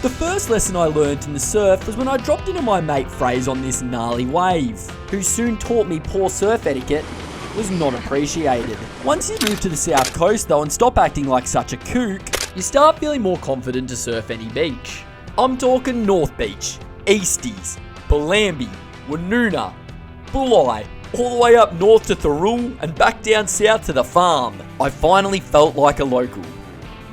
The first lesson I learnt in the surf was when I dropped into my mate Fraser on this gnarly wave, who soon taught me poor surf etiquette was not appreciated. Once you move to the south coast though and stop acting like such a kook, you start feeling more confident to surf any beach. I'm talking North Beach, Easties, Bellambi, Woonona, Bulli, all the way up north to Dharawal and back down south to the farm. I finally felt like a local.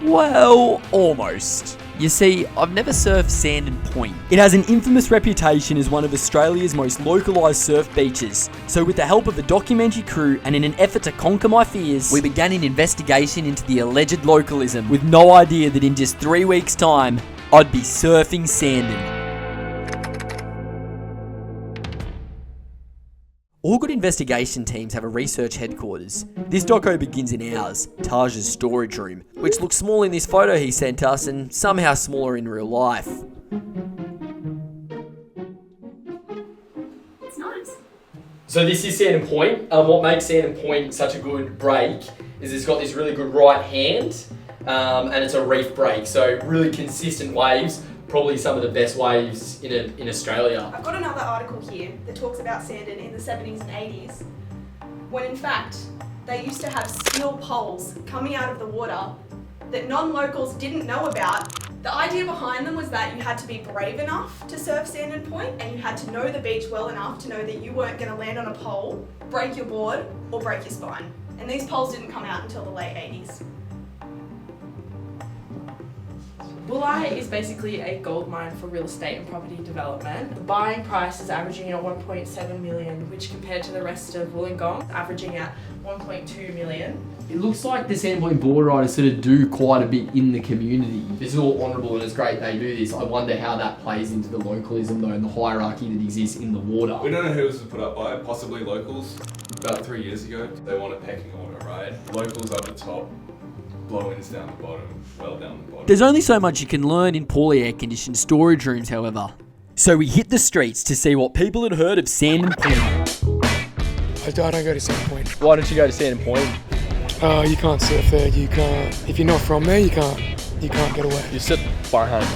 Well, almost. You see, I've never surfed Sandon Point. It has an infamous reputation as one of Australia's most localised surf beaches. So with the help of a documentary crew and in an effort to conquer my fears, we began an investigation into the alleged localism with no idea that in just 3 weeks' time, I'd be surfing Sandon. All good investigation teams have a research headquarters. This doco begins in ours, Taj's storage room, which looks small in this photo he sent us and somehow smaller in real life. It's nice. So this is Sandon Point. What makes Sandon Point such a good break is it's got this really good right hand and it's a reef break, so really consistent waves. Probably some of the best waves in Australia. I've got another article here that talks about Sandon in the 70s and 80s, when in fact they used to have steel poles coming out of the water that non-locals didn't know about. The idea behind them was that you had to be brave enough to surf Sandon Point and you had to know the beach well enough to know that you weren't going to land on a pole, break your board or break your spine. And these poles didn't come out until the late 80s. Bulli is basically a gold mine for real estate and property development. The buying price is averaging at 1.7 million, which compared to the rest of Wollongong, averaging at 1.2 million. It looks like the Sandon Point board riders sort of do quite a bit in the community. This is all honourable and it's great they do this. I wonder how that plays into the localism though and the hierarchy that exists in the water. We don't know who this was put up by, possibly locals. About 3 years ago, they want a pecking order, right? Locals up the top, blow-ins down the bottom, well down the bottom. There's only so much you can learn in poorly air-conditioned storage rooms, however. So we hit the streets to see what people had heard of Sandon Point. I don't go to Sandon Point. Why don't you go to Sandon Point? You can't surf there. You can't. If you're not from there, you can't get away. You sit behind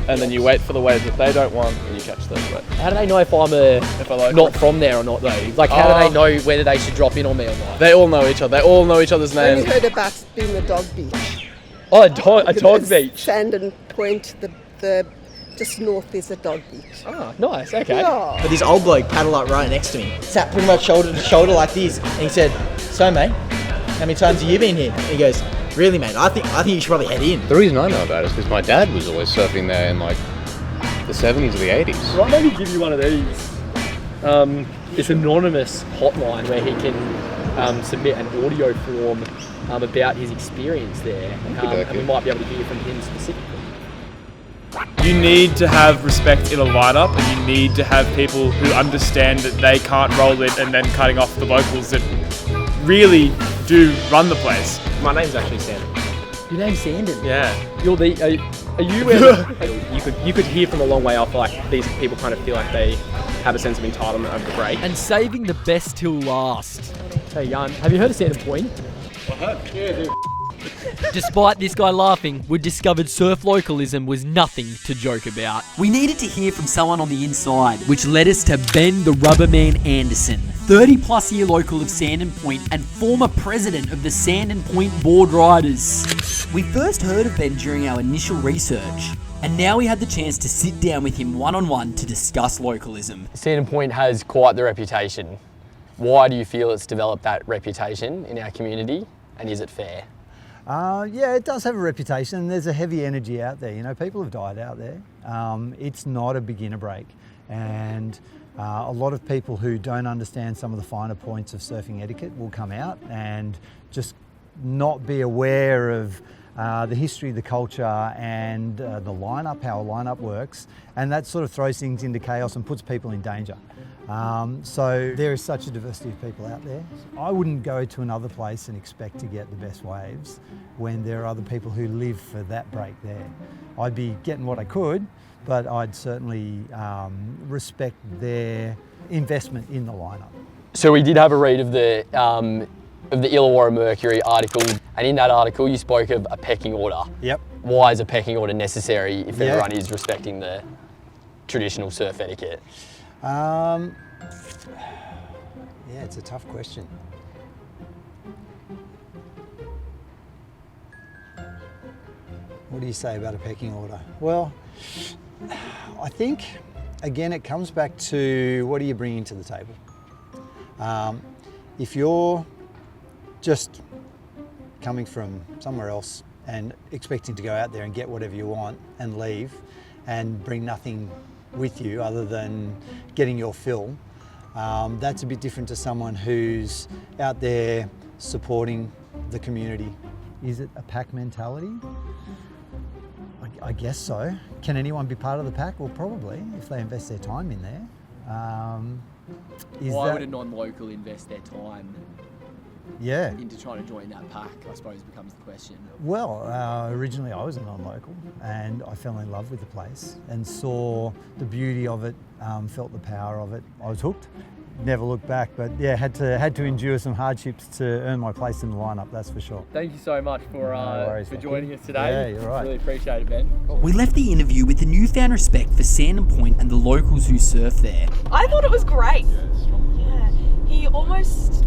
and then you wait for the wave that they don't want and you catch those waves. How do they know if I'm not from there or not though? Like how do they know whether they should drop in on me or not? They all know each other. They all know each other's names. Have you heard about being the dog beach? Oh, a dog beach. Sandon Point, the just north is a dog beach. Oh, nice, okay. Yeah. But this old bloke paddled up right next to me, sat pretty much shoulder to shoulder like this, and he said, "So mate, how many times have you been here?" And he goes, "Really mate, I think you should probably head in." The reason I know about it is because my dad was always surfing there in like the 70s or the 80s. Right, maybe give you one of these. It's an anonymous hotline where he can submit an audio form about his experience there, and we might be able to hear from him specifically. You need to have respect in a lineup, and you need to have people who understand that they can't roll it and then cutting off the locals that really do run the place. My name's actually Sandon. Your name's Sandon? Yeah. You're the... Are you... you could hear from a long way off, like, these people kind of feel like they have a sense of entitlement over the break. And saving the best till last. Hey, Jan, have you heard of Sandon Point? I have. Yeah, dude. Despite this guy laughing, we discovered surf localism was nothing to joke about. We needed to hear from someone on the inside, which led us to Ben the Rubberman Anderson, 30-plus year local of Sandon Point and former president of the Sandon Point Board Riders. We first heard of Ben during our initial research, and now we had the chance to sit down with him one-on-one to discuss localism. Sandon Point has quite the reputation. Why do you feel it's developed that reputation in our community, and is it fair? Yeah, it does have a reputation. There's a heavy energy out there. You know, people have died out there. It's not a beginner break. And a lot of people who don't understand some of the finer points of surfing etiquette will come out and just not be aware of the history, the culture and the lineup, how a lineup works. And that sort of throws things into chaos and puts people in danger. So there is such a diversity of people out there. I wouldn't go to another place and expect to get the best waves when there are other people who live for that break there. I'd be getting what I could, but I'd certainly respect their investment in the lineup. So we did have a read of the Illawarra Mercury article, and in that article you spoke of a pecking order. Yep. why is a pecking order necessary if Yeah. everyone is respecting the traditional surf etiquette? Yeah, it's a tough question. What do you say about a pecking order? Well, I think, again, it comes back to what are you bringing to the table? If you're just coming from somewhere else and expecting to go out there and get whatever you want and leave and bring nothing with you other than getting your fill, that's a bit different to someone who's out there supporting the community. Is it a pack mentality? I guess so. Can anyone be part of the pack? Well, probably, if they invest their time in there. Why would a non-local invest their time into trying to join that pack, I suppose, becomes the question. Well, originally I was a non-local and I fell in love with the place and saw the beauty of it, felt the power of it. I was hooked. Never looked back, but yeah, had to endure some hardships to earn my place in the lineup, that's for sure. Thank you so much for joining us today. Yeah, you're right. Really appreciate it, Ben. We left the interview with a newfound respect for Sandon Point and the locals who surf there. I thought it was great. Yeah, he almost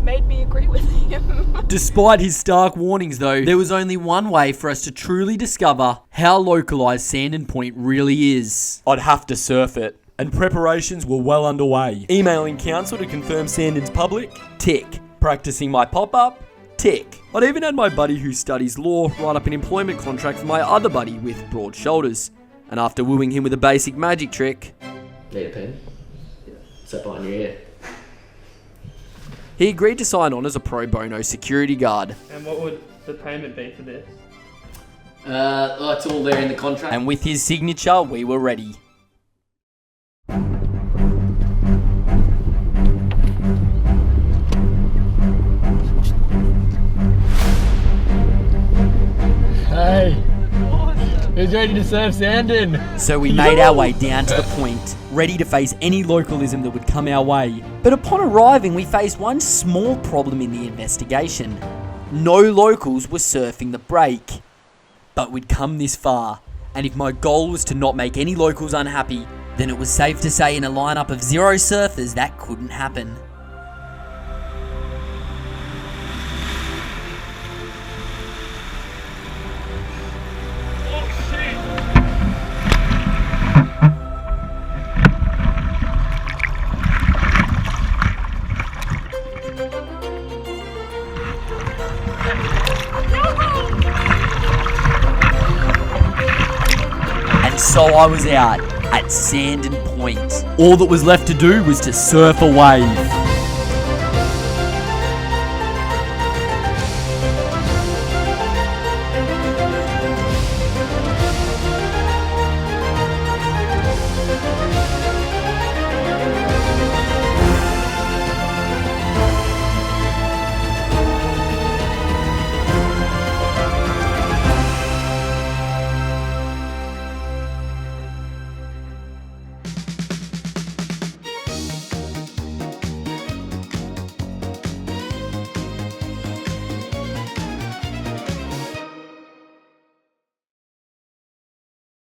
made me agree with him. Despite his stark warnings though, there was only one way for us to truly discover how localised Sandon Point really is. I'd have to surf it. And preparations were well underway. Emailing council to confirm Sandon's public? Tick. Practicing my pop-up? Tick. I'd even had my buddy who studies law write up an employment contract for my other buddy with broad shoulders. And after wooing him with a basic magic trick... Need a pen? Set behind your ear. He agreed to sign on as a pro bono security guard. And what would the payment be for this? It's all there in the contract. And with his signature, we were ready. Hey, who's ready to surf Sandon? So we made our way down to the point, ready to face any localism that would come our way. But upon arriving, we faced one small problem in the investigation. No locals were surfing the break. But we'd come this far, and if my goal was to not make any locals unhappy, then it was safe to say in a lineup of 0 surfers that couldn't happen. So I was out at Sandon Point. All that was left to do was to surf a wave.